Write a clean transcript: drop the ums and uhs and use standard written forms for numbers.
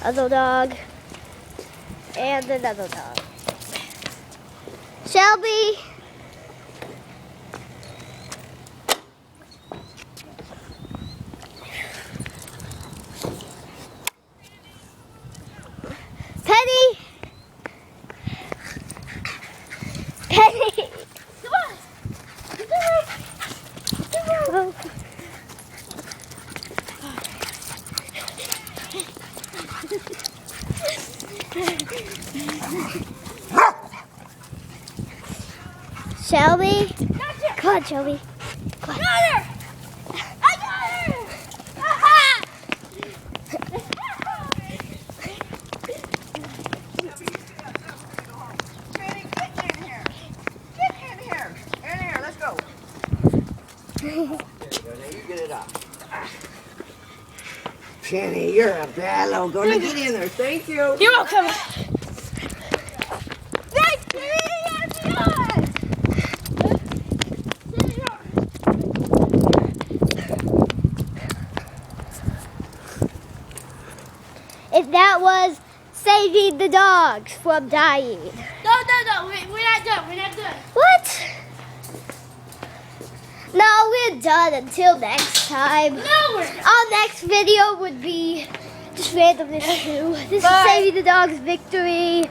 Other dog. And another dog. Shelby. Penny. Penny. Come on. Come on. Shelby, come on, Shelby. Come on. I got her! Penny, get in here. Get in here. In here, let's go. There you go, now you get it up. Penny, you're a bad little girl. Now get in there. Thank you. You're welcome. Thank you. If that was saving the dogs from dying. No. We're not done. We're not done. What? No, we're done until next time. No, we're not. Our next video would be just randomness too. This is Bye. Saving the Dogs Victory.